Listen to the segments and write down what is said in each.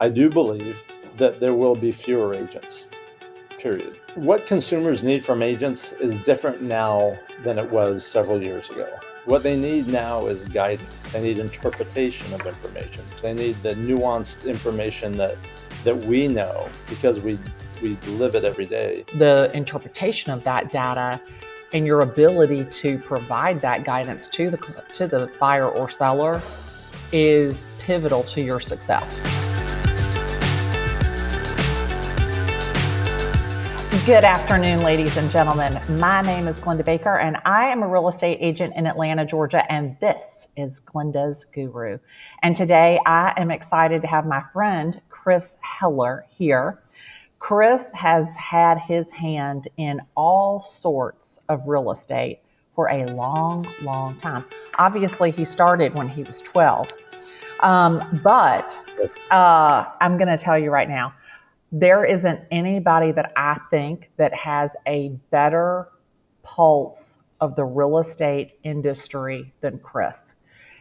I do believe that there will be fewer agents, period. What consumers need from agents is different now than it was several years ago. What they need now is guidance. They need interpretation of information. They need the nuanced information that we know because we live it every day. The interpretation of that data and your ability to provide that guidance to the buyer or seller is pivotal to your success. Good afternoon, ladies and gentlemen. My name is Glennda Baker, and I am a real estate agent in Atlanta, Georgia, and this is Glennda's Guru. And today I am excited to have my friend Chris Heller here. Chris has had his hand in all sorts of real estate for a long, long time. Obviously, he started when he was 12. But I'm going to tell you right now, there isn't anybody that I think that has a better pulse of the real estate industry than Chris.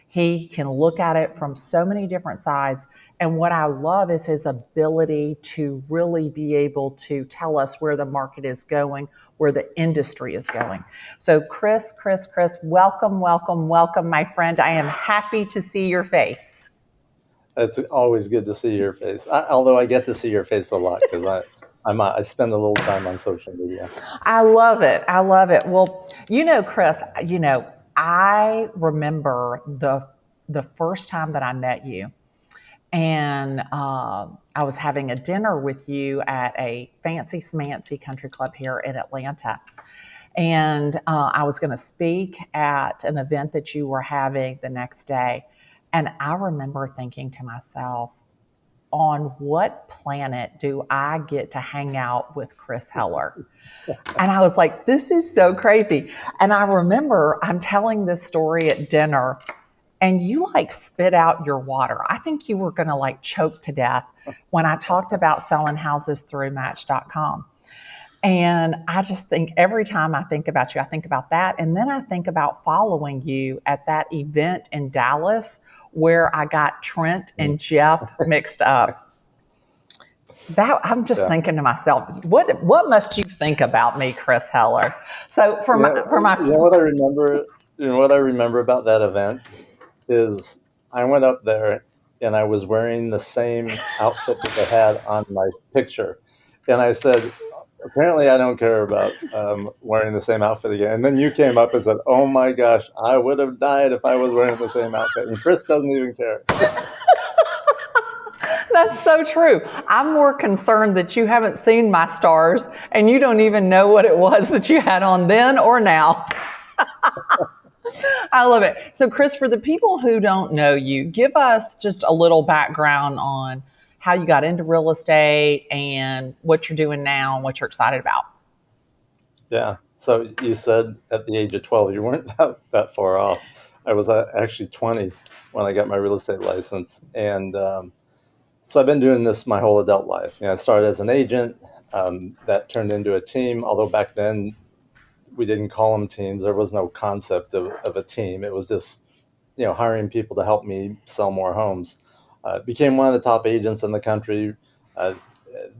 He can look at it from so many different sides. And what I love is his ability to really be able to tell us where the market is going, where the industry is going. So Chris, welcome, my friend. I am happy to see your face. It's always good to see your face. Although I get to see your face a lot because I spend a little time on social media. I love it. Well, Chris, I remember the first time that I met you, and I was having a dinner with you at a fancy smancy country club here in Atlanta. And I was going to speak at an event that you were having the next day. And I remember thinking to myself, on what planet do I get to hang out with Chris Heller? And I was like, this is so crazy. And I remember I'm telling this story at dinner, and you spit out your water. I think you were going to choke to death when I talked about selling houses through Match.com. And I just think every time I think about you, I think about that. And then I think about following you at that event in Dallas where I got Trent and Jeff mixed up. I'm just thinking to myself, what must you think about me, Chris Heller? So what I remember about that event is I went up there and I was wearing the same outfit that I had on my picture. And I said, apparently I don't care about wearing the same outfit again. And then you came up and said, oh my gosh, I would have died if I was wearing the same outfit. And Chris doesn't even care. That's so true. I'm more concerned that you haven't seen my stars and you don't even know what it was that you had on then or now. I love it. So Chris, for the people who don't know you, give us just a little background on how you got into real estate and what you're doing now and what you're excited about. Yeah. So you said at the age of 12, you weren't that far off. I was actually 20 when I got my real estate license. And so I've been doing this my whole adult life. I started as an agent that turned into a team, although back then we didn't call them teams. There was no concept of a team. It was just, hiring people to help me sell more homes. Became one of the top agents in the country.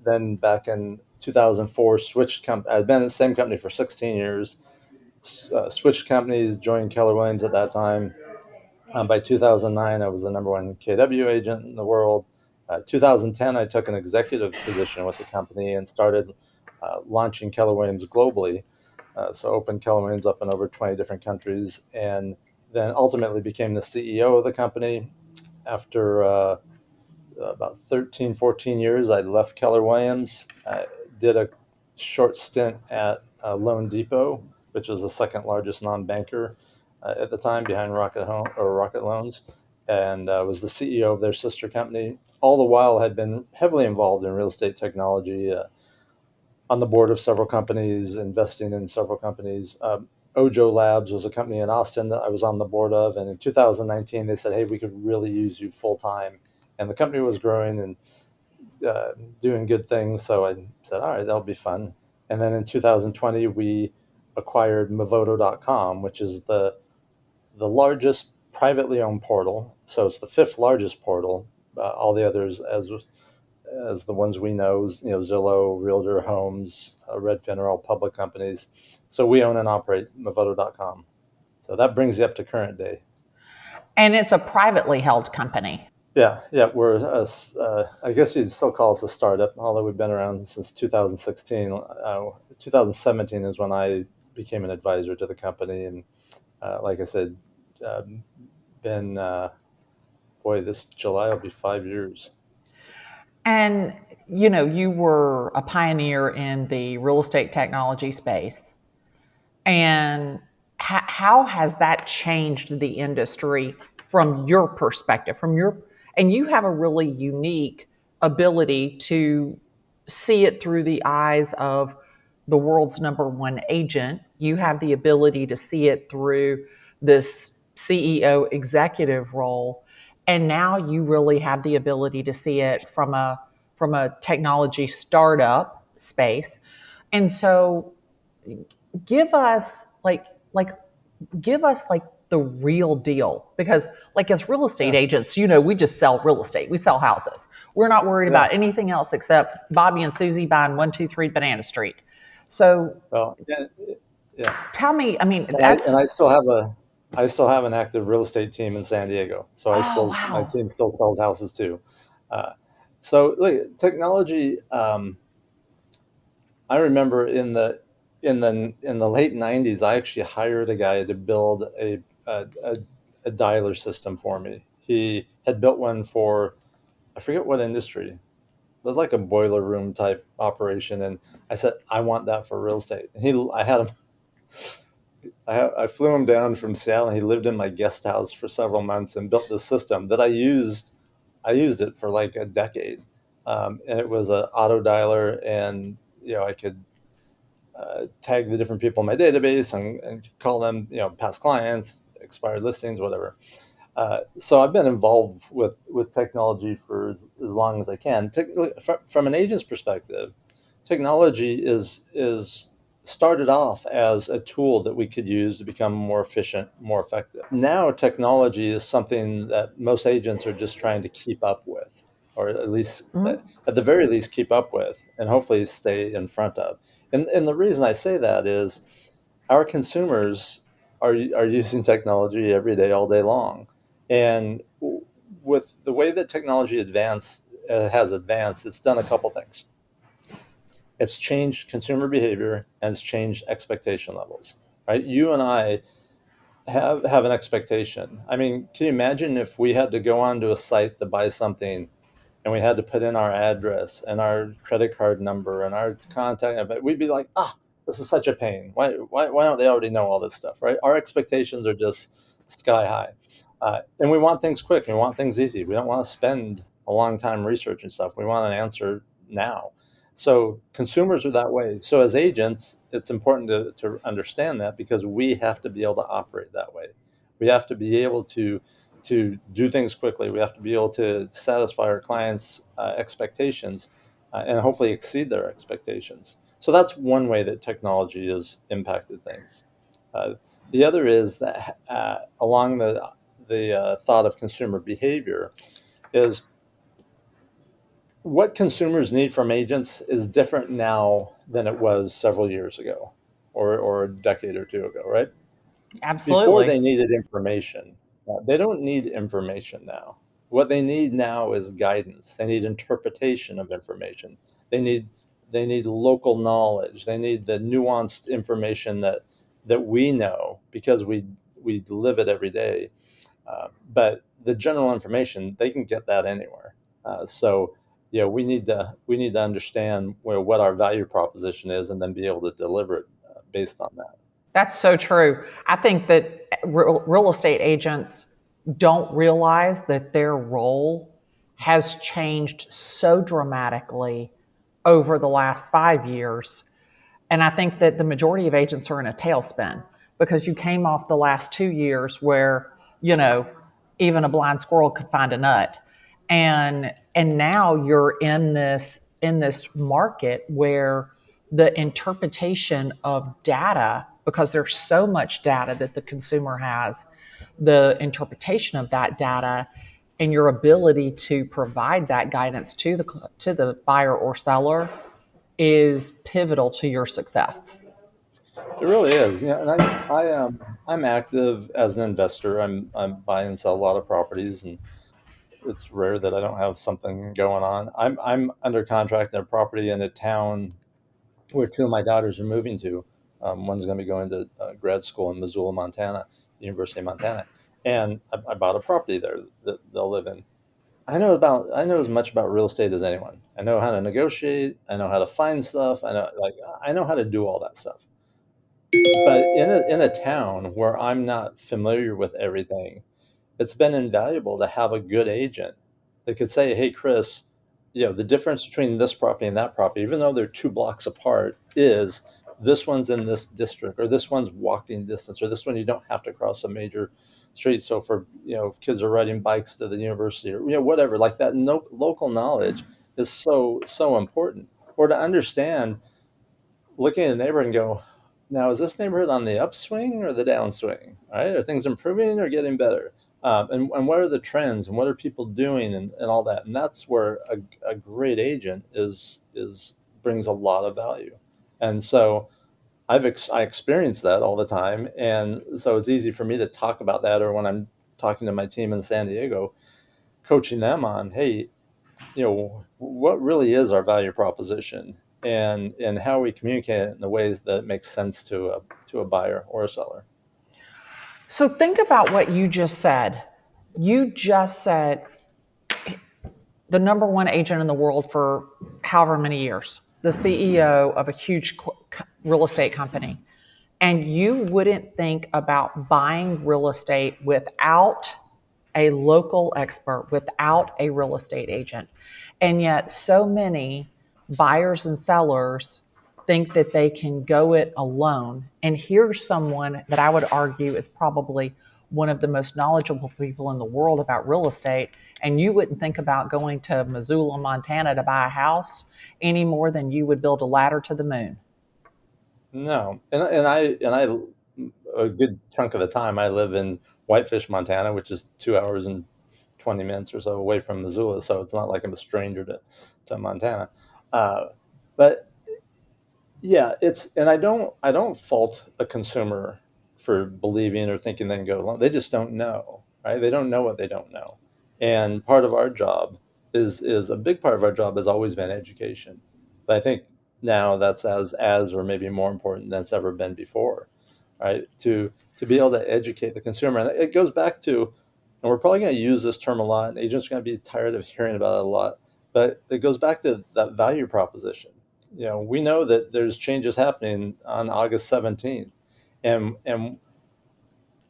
Then back in 2004, switched company. I'd been in the same company for 16 years. Switched companies, joined Keller Williams at that time. By 2009, I was the number one KW agent in the world. 2010, I took an executive position with the company and started launching Keller Williams globally. So opened Keller Williams up in over 20 different countries, and then ultimately became the CEO of the company. After about 13, 14 years, I left Keller Williams. I did a short stint at Loan Depot, which was the second largest non-banker at the time, behind Rocket Loans, and was the CEO of their sister company. All the while, had been heavily involved in real estate technology, on the board of several companies, investing in several companies. OJO Labs was a company in Austin that I was on the board of, and in 2019, they said, hey, we could really use you full-time. And the company was growing and doing good things, so I said, all right, that'll be fun. And then in 2020, we acquired Movoto.com, which is the largest privately owned portal. So it's the fifth largest portal. All the others, as as the ones we know, Zillow, Realtor Homes, Redfin are all public companies. So we own and operate Movoto.com. So that brings you up to current day. And it's a privately held company. Yeah, yeah, I guess you'd still call us a startup, although we've been around since 2016. 2017 is when I became an advisor to the company, and like I said, um, been boy, this July will be 5 years. And, you were a pioneer in the real estate technology space. And how has that changed the industry from your perspective? And you have a really unique ability to see it through the eyes of the world's number one agent. You have the ability to see it through this CEO executive role. And now you really have the ability to see it from a technology startup space. And so give us like give us like the real deal, because like as real estate Yeah, agents, we just sell real estate, we sell houses, we're not worried yeah. about anything else except Bobby and Susie buying 123 Banana Street. So Well, yeah, yeah. tell me, I mean, And I that's and I still have an active real estate team in San Diego. So oh my wow. team still sells houses too. Uh, so look, technology. I remember in the late '90s, I actually hired a guy to build a dialer system for me. He had built one for, I forget what industry, but like a boiler room type operation. And I said, I want that for real estate. And I had him I flew him down from Seattle. And he lived in my guest house for several months and built this system that I used. I used it for like a decade, and it was an auto dialer, and I could tag the different people in my database and call them, past clients, expired listings, whatever. So I've been involved with technology for as long as I can. From an agent's perspective, technology is started off as a tool that we could use to become more efficient, more effective. Now technology is something that most agents are just trying to keep up with, or at least Mhm. at the very least keep up with, and hopefully stay in front of. And the reason I say that is our consumers are using technology every day, all day long, and with the way that technology has advanced, it's done a couple things. It's changed consumer behavior and it's changed expectation levels. Right? You and I have an expectation. I mean, can you imagine if we had to go onto a site to buy something and we had to put in our address and our credit card number and our contact, but we'd be like, this is such a pain. Why don't they already know all this stuff, right? Our expectations are just sky high. And we want things quick. We want things easy. We don't want to spend a long time researching stuff. We want an answer now. So consumers are that way. So as agents, it's important to understand that, because we have to be able to operate that way. We have to be able to do things quickly. We have to be able to satisfy our clients' expectations, and hopefully exceed their expectations. So that's one way that technology has impacted things. Uh, the other is that along the thought of consumer behavior is what consumers need from agents is different now than it was several years ago, or a decade or two ago, right? Before Absolutely. they needed information. They don't need information now. What they need now is guidance. They need interpretation of information. They need they need local knowledge. They need the nuanced information that we know because we live it every day. But the general information, they can get that anywhere. So yeah, we need to understand what our value proposition is, and then be able to deliver it based on that. That's so true. I think that real estate agents don't realize that their role has changed so dramatically over the last 5 years. And I think that the majority of agents are in a tailspin because you came off the last 2 years where, you know, even a blind squirrel could find a nut. And now you're in this market where the interpretation of data, because there's so much data that the consumer has, the interpretation of that data and your ability to provide that guidance to the buyer or seller is pivotal to your success. It really is. Yeah, and I'm active as an investor. I'm buy and sell a lot of properties, and it's rare that I don't have something going on. I'm under contract in a property in a town where two of my daughters are moving to. One's going to be going to grad school in Missoula, Montana, University of Montana, and I bought a property there that they'll live in. I know as much about real estate as anyone. I know how to negotiate. I know how to find stuff. I know how to do all that stuff. But in a town where I'm not familiar with everything, it's been invaluable to have a good agent that could say, "Hey, Chris, the difference between this property and that property, even though they're 2 blocks apart, is this one's in this district, or this one's walking distance, or this one you don't have to cross a major street. So for if kids are riding bikes to the university, or whatever, like that. No, local knowledge is so important, or to understand looking at a neighborhood and go, now is this neighborhood on the upswing or the downswing? Right? Are things improving or getting better? And what are the trends and what are people doing and all that? And that's where a great agent is brings a lot of value. And so I experience that all the time, and so it's easy for me to talk about that. Or when I'm talking to my team in San Diego, coaching them on, hey, what really is our value proposition, and how we communicate it in the ways that make sense to a buyer or a seller. So think about what you just said. You just said the number one agent in the world for however many years, the CEO of a huge real estate company. And you wouldn't think about buying real estate without a local expert, without a real estate agent. And yet, so many buyers and sellers think that they can go it alone. And here's someone that I would argue is probably one of the most knowledgeable people in the world about real estate. And you wouldn't think about going to Missoula, Montana to buy a house any more than you would build a ladder to the moon. No, and I a good chunk of the time I live in Whitefish, Montana, which is 2 hours and 20 minutes or so away from Missoula. So it's not like I'm a stranger to Montana. Uh, but Yeah, and I don't fault a consumer for believing or thinking they can go along. They just don't know, right? They don't know what they don't know. And part of our job is a big part of our job has always been education. But I think now that's as or maybe more important than it's ever been before, right? To be able to educate the consumer. And it goes back to, and we're probably going to use this term a lot, and agents are going to be tired of hearing about it a lot, but it goes back to that value proposition. We know that there's changes happening on August 17th, and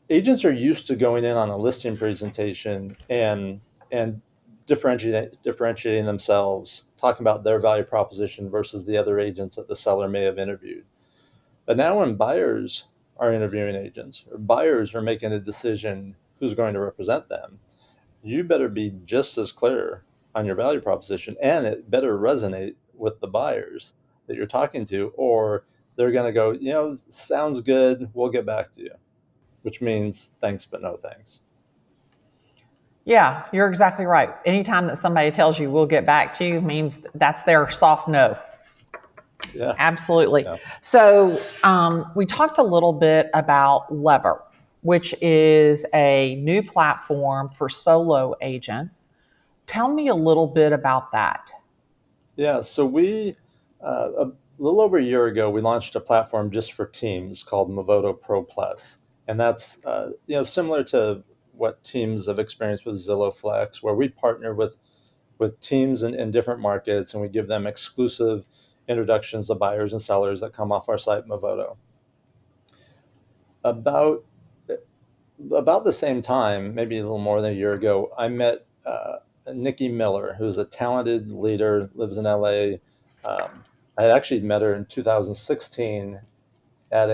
agents are used to going in on a listing presentation and differentiating themselves, talking about their value proposition versus the other agents that the seller may have interviewed. But now when buyers are interviewing agents, or buyers are making a decision who's going to represent them, you better be just as clear on your value proposition, and it better resonate with the buyers that you're talking to, or they're going to go, sounds good, we'll get back to you, which means thanks but no thanks. Yeah, you're exactly right. Anytime that somebody tells you we'll get back to you means that's their soft no. Yeah. Absolutely. Yeah. So we talked a little bit about Lever, which is a new platform for solo agents. Tell me a little bit about that. Yeah, so a little over a year ago, we launched a platform just for teams called Movoto Pro Plus, and that's similar to what teams have experienced with Zillow Flex, where we partner with teams in different markets, and we give them exclusive introductions to buyers and sellers that come off our site Movoto. About about the same time, maybe a little more than a year ago, I met Nikki Miller, who's a talented leader, lives in LA. I had actually met her in 2016 at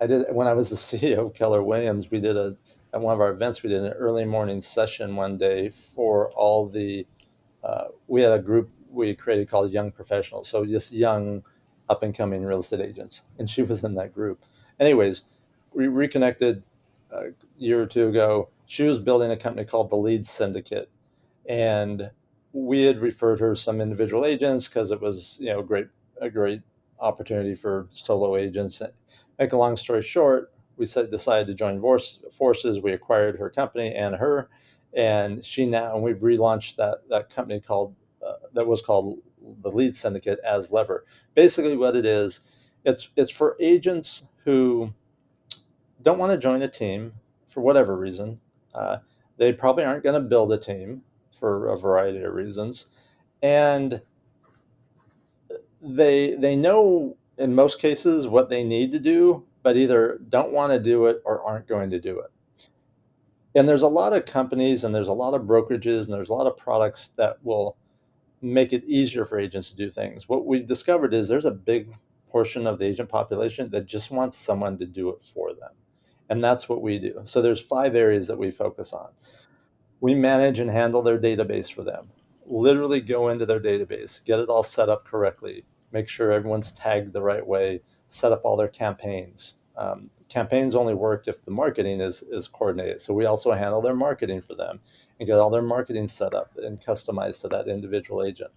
I did when I was the CEO of Keller Williams. At one of our events, we did an early morning session one day for all we had a group we created called Young Professionals. So just young, up and coming real estate agents. And she was in that group. Anyways, we reconnected a year or two ago. she was building a company called the Lead Syndicate, and we had referred her some individual agents because it was, a great opportunity for solo agents. Make a long story short, we decided to join forces. We acquired her company and her, and we've relaunched that company that was called the Lead Syndicate as Lever. Basically, what it is, it's for agents who don't want to join a team for whatever reason. Uh, they probably aren't going to build a team for a variety of reasons, and they know in most cases what they need to do, but either don't want to do it or aren't going to do it. And there's a lot of companies and there's a lot of brokerages and there's a lot of products that will make it easier for agents to do things. What we've discovered is there's a big portion of the agent population that just wants someone to do it for them. And that's what we do. So there's 5 areas that we focus on. We manage and handle their database for them. Literally go into their database, get it all set up correctly, make sure everyone's tagged the right way, set up all their campaigns. Campaigns only work if the marketing is coordinated. So we also handle their marketing for them and get all their marketing set up and customized to that individual agent.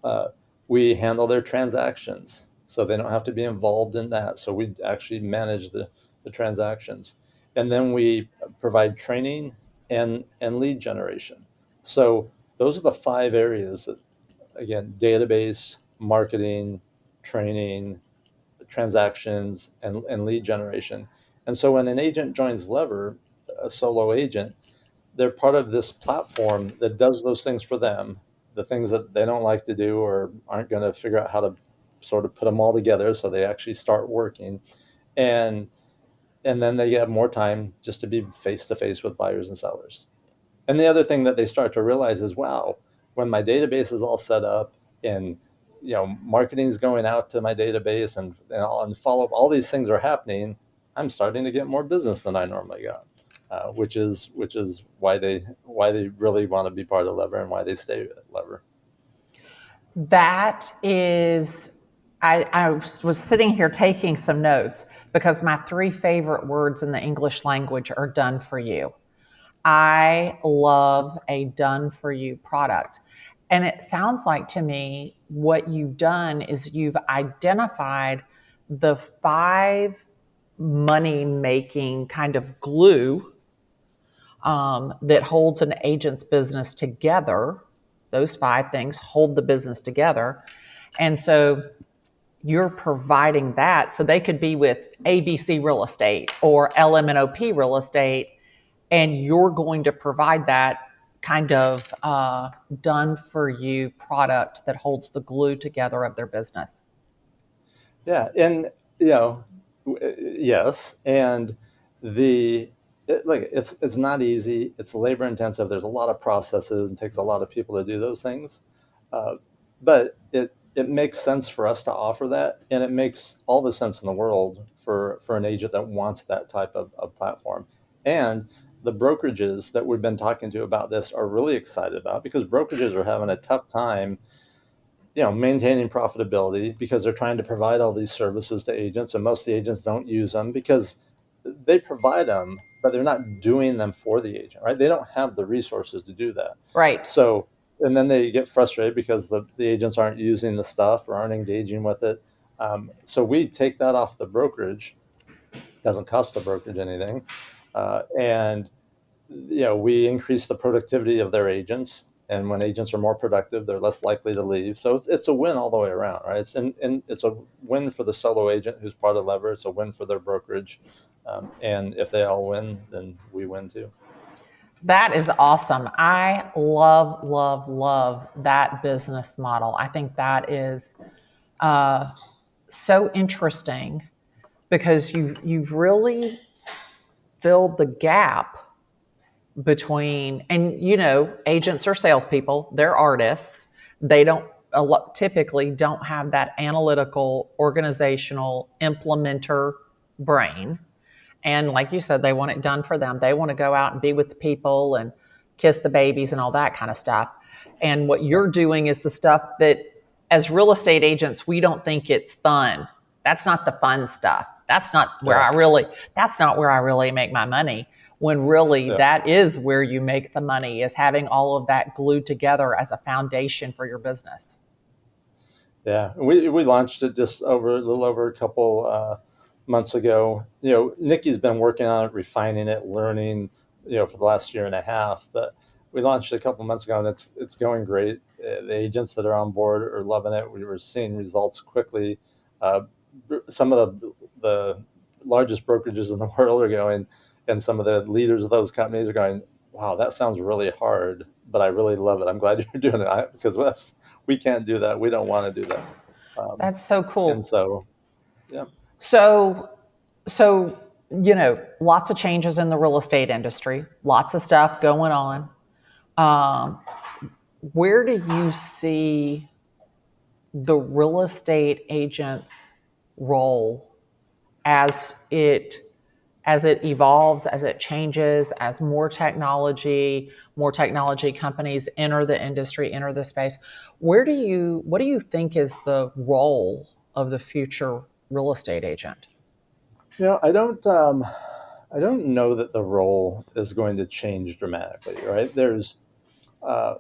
Uh, we handle their transactions, so they don't have to be involved in that. So we actually manage the transactions. And then we provide training and lead generation. So those are the 5 areas that, again, database, marketing, training, transactions, and lead generation. And so when an agent joins Lever, a solo agent, they're part of this platform that does those things for them, the things that they don't like to do or aren't going to figure out how to sort of put them all together so they actually start working. And and then they have more time just to be face to face with buyers and sellers. And the other thing that they start to realize is, wow, when my database is all set up and marketing is going out to my database and follow up, all these things are happening. I'm starting to get more business than I normally got, which is why they really want to be part of Lever and why they stay at Lever. That is, I was sitting here taking some notes because my 3 favorite words in the English language are done for you. I love a done for you product. And it sounds like to me what you've done is you've identified the 5 money making kind of glue that holds an agent's business together. Those 5 things hold the business together. And so you're providing that. So they could be with ABC Real Estate or LMNOP Real Estate, and you're going to provide that kind of done for you product that holds the glue together of their business. Yeah, and you know, yes, and it's not easy. It's labor intensive. There's a lot of processes and takes a lot of people to do those things. Uh, but it makes sense for us to offer that, and it makes all the sense in the world for an agent that wants that type of platform. And the brokerages that we've been talking to about this are really excited about, because brokerages are having a tough time maintaining profitability because they're trying to provide all these services to agents, and most of the agents don't use them because they provide them, but they're not doing them for the agent, right? They don't have the resources to do that. Right. So, and then they get frustrated because the agents aren't using the stuff or aren't engaging with it. So we take that off the brokerage. It doesn't cost the brokerage anything. And we increase the productivity of their agents. And when agents are more productive, they're less likely to leave. So it's a win all the way around, right? And it's a win for the solo agent who's part of Lever. It's a win for their brokerage. And if they all win, then we win too. That is awesome. I love, love, love that business model. I think that is so interesting because you've really filled the gap between, and agents are salespeople, they're artists. They don't typically don't have that analytical, organizational, implementer brain. And like you said, they want it done for them. They want to go out and be with the people and kiss the babies and all that kind of stuff. And what you're doing is the stuff that, as real estate agents, we don't think it's fun. That's not the fun stuff. That's not where Yeah. I really make my money. when really Yeah. that is where you make the money, is having all of that glued together as a foundation for your business. Yeah, we launched it just over a little over a couple months ago. Nikki's been working on it, refining it, learning, for the last year and a half. But we launched it a couple months ago, and it's going great. The agents that are on board are loving it. We were seeing results quickly. Uh, some of the largest brokerages in the world are going, and some of the leaders of those companies are going, "Wow, that sounds really hard, but I really love it. I'm glad you're doing it because we can't do that. We don't want to do that." Um, That's so and cool. so, yeah, So, so, lots of changes in the real estate industry, lots of stuff going on. Um, where do you see the real estate agent's role as it evolves, as it changes, as more technology companies enter the industry, enter the space? What do you think is the role of the future real estate agent? I don't know that the role is going to change dramatically, right? Uh,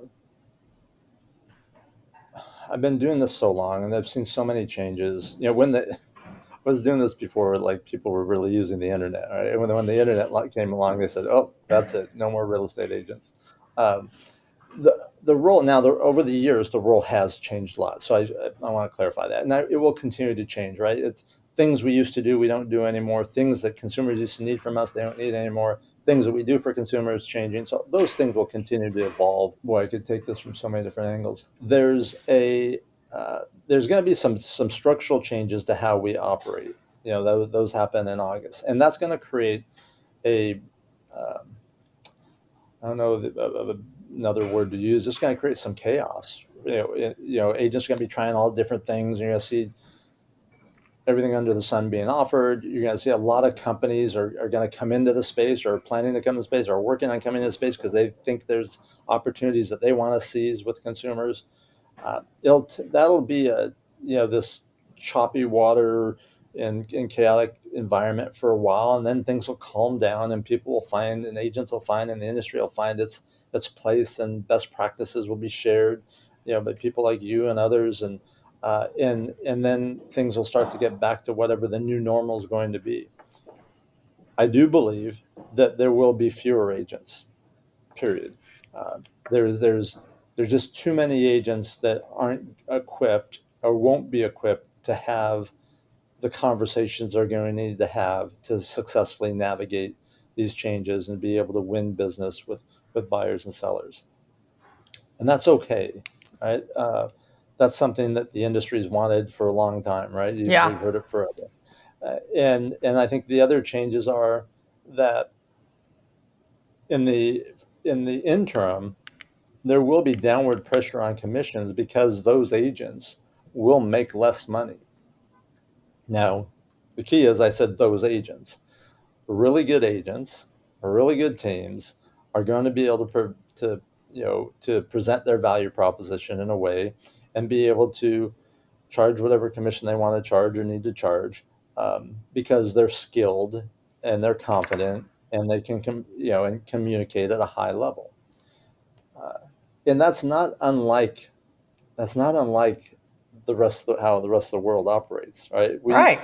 I've been doing this so long, and I've seen so many changes. I was doing this before, like people were really using the internet, right? And when the internet came along, they said, "Oh, that's it, no more real estate agents." Um, the role now, over the years, the role has changed a lot. So I want to clarify that, and it will continue to change, right? It's things we used to do, we don't do anymore. Things that consumers used to need from us, they don't need anymore. Things that we do for consumers changing. So those things will continue to evolve. Boy, I could take this from so many different angles. There's going to be some structural changes to how we operate. Those happen in August, and that's going to create a um, I don't know another word to use. It's going to create some chaos. Agents are going to be trying all different things. You're going to see everything under the sun being offered. You're going to see a lot of companies are going to come into the space, or planning to come into space, or working on coming into space because they think there's opportunities that they want to seize with consumers. That'll be this choppy water and chaotic environment for a while, and then things will calm down, and people will find, and agents will find, and the industry will find its place, and best practices will be shared, by people like you and others, and then things will start to get back to whatever the new normal is going to be. I do believe that there will be fewer agents. Period. Uh, there's just too many agents that aren't equipped or won't be equipped to have the conversations they're going to need to have to successfully navigate these changes and be able to win business with buyers and sellers. And that's okay, right? That's something that the industry's wanted for a long time, right? Yeah. We've heard it forever. And I think the other changes are that in the interim, there will be downward pressure on commissions because those agents will make less money. Now, the key is, I said, those agents, really good agents, really good teams are going to be able to present their value proposition in a way and be able to charge whatever commission they want to charge or need to charge, because they're skilled and they're confident and they can and communicate at a high level. Uh, and that's not unlike how the rest of the world operates, right? we Right.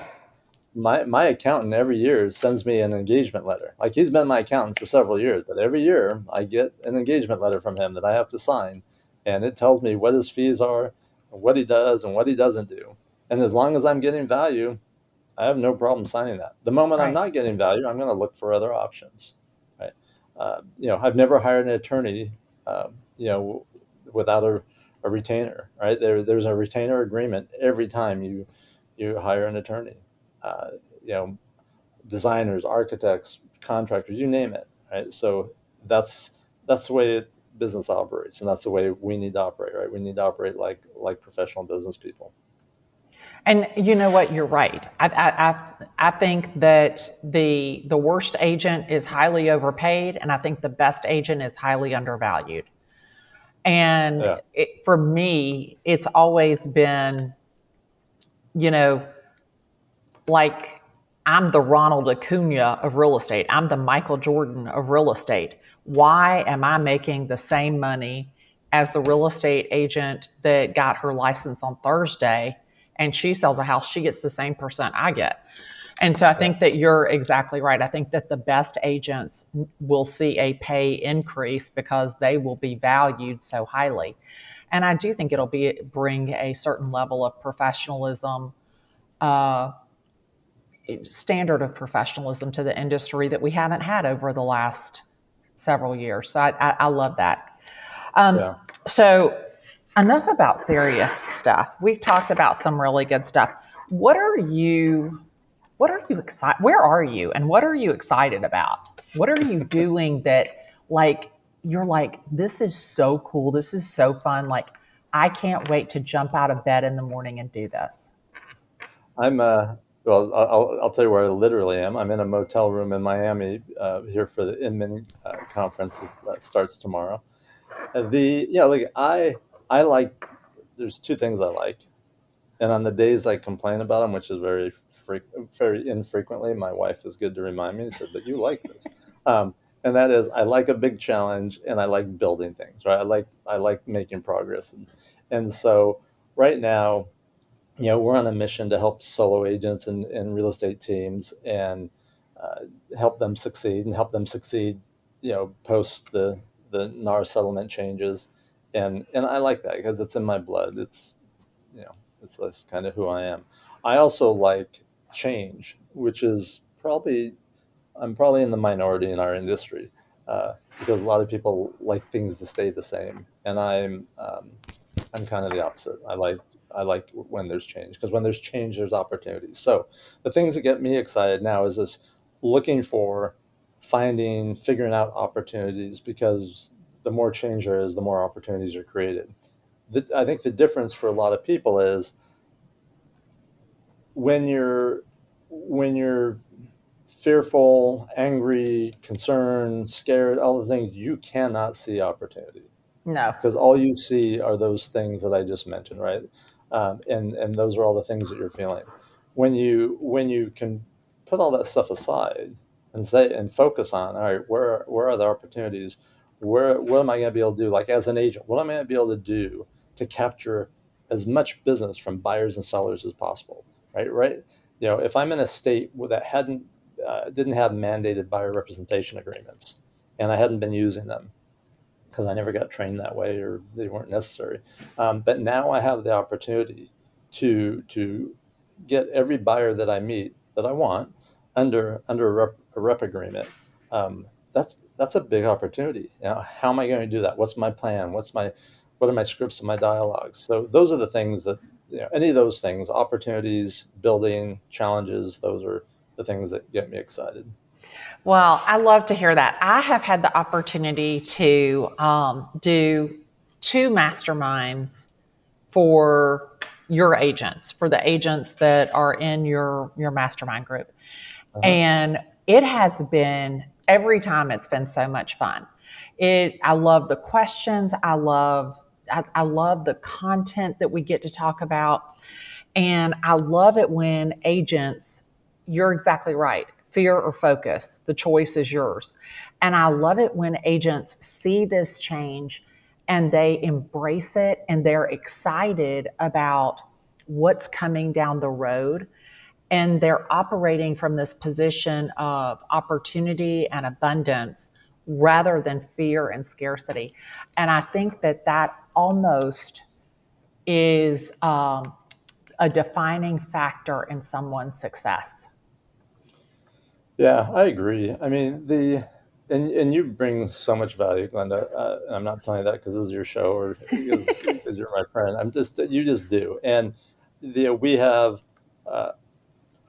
my accountant every year sends me an engagement letter. Like, he's been my accountant for several years, but every year I get an engagement letter from him that I have to sign, and it tells me what his fees are, what he does and what he doesn't do. And as long as I'm getting value, I have no problem signing that. The moment I'm Right. not getting value, I'm going to look for other options, right? I've never hired an attorney, without a retainer, right? There's a retainer agreement every time you hire an attorney. Uh, you know, Designers, architects, contractors, you name it, right? So that's that's the way business operates, and that's the way we need to operate, right? We need to operate like professional business people. And you know what? You're right. I think that the worst agent is highly overpaid, and I think the best agent is highly undervalued. And Yeah, for me, it's always been, you know, like I'm the Ronald Acuna of real estate. I'm the Michael Jordan of real estate. Why am I making the same money as the real estate agent that got her license on Thursday and she sells a house? She gets the same percent I get. And so I Yeah, think that you're exactly right. I think that the best agents will see a pay increase because they will be valued so highly. And I do think it'll be bring a certain level of professionalism, uh, standard of professionalism to the industry that we haven't had over the last several years. So I love that. Um, yeah. so enough about serious stuff. We've talked about some really good stuff. What are you what are you excited? Where are you and what are you excited about? What are you doing that like you're like this is so cool. This is so fun. Like I can't wait to jump out of bed in the morning and do this. I'm well. I'll tell you where I literally am. I'm in a motel room in Miami here for the Inman conference that starts tomorrow. The yeah, like I like. There's two things I like, and on the days I complain about them, which is very infrequently, my wife is good to remind me and said, "But you like this," and that is I like a big challenge and I like building things. Right? I like making progress, and so right now we're on a mission to help solo agents and real estate teams and uh, help them succeed, post the NAR settlement changes. And I like that because it's in my blood. You know, it's just kind of who I am. I also like change, which is I'm probably in the minority in our industry because a lot of people like things to stay the same, and I'm kind of the opposite. I like when there's change because when there's change, there's opportunities. So the things that get me excited now is this looking for, figuring out opportunities because the more change there is, the more opportunities are created. I think the difference for a lot of people is when you're fearful, angry, concerned, scared, all the things, you cannot see opportunity No. because all you see are those things that I just mentioned, right? And those are all the things that you're feeling. When you can put all that stuff aside and focus on, all right, where are the opportunities? What am I going to be able to do? Like as an agent, what am I going to be able to do to capture as much business from buyers and sellers as possible? Right, right. If I'm in a state that didn't have mandated buyer representation agreements, and I hadn't been using them because I never got trained that way or they weren't necessary. But now I have the opportunity to get every buyer that I meet that I want under a rep agreement. That's a big opportunity. How am I going to do that? What's my plan? What are my scripts and my dialogues? So those are the things that any of those things, opportunities, building, challenges. Those are the things that get me excited. Well, I love to hear that. I have had the opportunity to do two masterminds for your agents, for the agents that are in your mastermind group. Uh-huh. And it has been every time it's been so much fun. I love the questions. I love the content that we get to talk about. And I love it when agents, you're exactly right, fear or focus, the choice is yours. And I love it when agents see this change and they embrace it and they're excited about what's coming down the road. And they're operating from this position of opportunity and abundance rather than fear and scarcity. And I think that that almost is a defining factor in someone's success. Yeah, I agree. I mean, and you bring so much value, Glenda. And I'm not telling you that because this is your show or because you're my friend. You just do. And we have uh,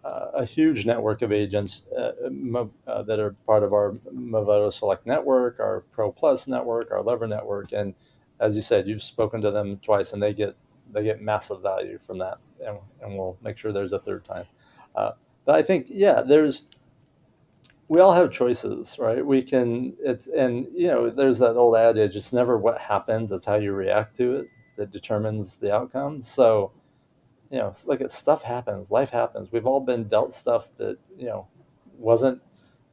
a huge network of agents that are part of our Movoto Select network, our Pro Plus network, our Lever network. And as you said, you've spoken to them twice, and they get massive value from that. And we'll make sure there's a third time. Uh, but I think, yeah, we all have choices, right? There's that old adage, it's never what happens, it's how you react to it that determines the outcome. So Like stuff happens, life happens. We've all been dealt stuff that, wasn't,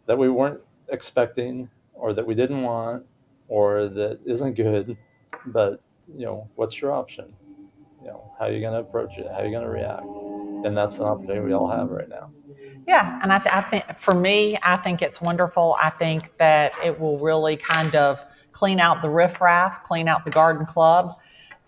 that we weren't expecting, or that we didn't want, or that isn't good. But, what's your option? How are you going to approach it? How are you going to react? And that's an opportunity we all have right now. Yeah, and I think for me, I think it's wonderful. I think that it will really kind of clean out the riffraff, clean out the garden club,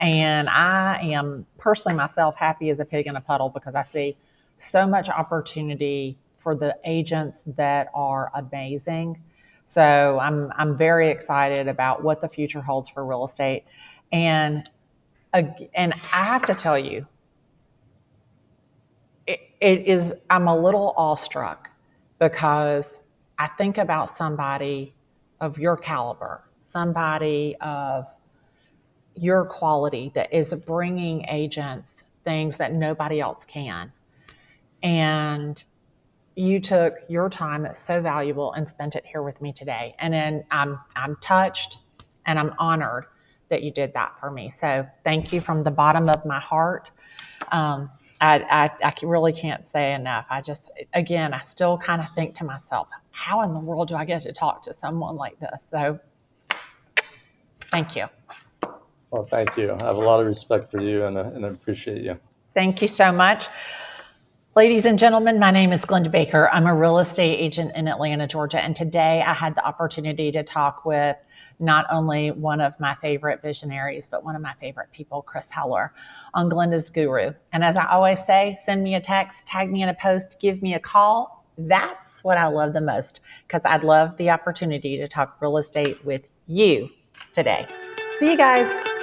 and I am personally myself happy as a pig in a puddle because I see so much opportunity for the agents that are amazing. So I'm very excited about what the future holds for real estate, and and I have to tell you, it is, I'm a little awestruck because I think about somebody of your caliber, somebody of your quality that is bringing agents things that nobody else can. And you took your time that's so valuable and spent it here with me today. And then I'm touched and I'm honored that you did that for me. So thank you from the bottom of my heart. Um, I really can't say enough. I just, again, I still kind of think to myself, how in the world do I get to talk to someone like this? So thank you. Well, thank you. I have a lot of respect for you, and I appreciate you. Thank you so much. Ladies and gentlemen, my name is Glennda Baker. I'm a real estate agent in Atlanta, Georgia. And today I had the opportunity to talk with not only one of my favorite visionaries, but one of my favorite people, Chris Heller, on Glenda's Guru. And as I always say, send me a text, tag me in a post, give me a call. That's what I love the most because I'd love the opportunity to talk real estate with you today. See you guys.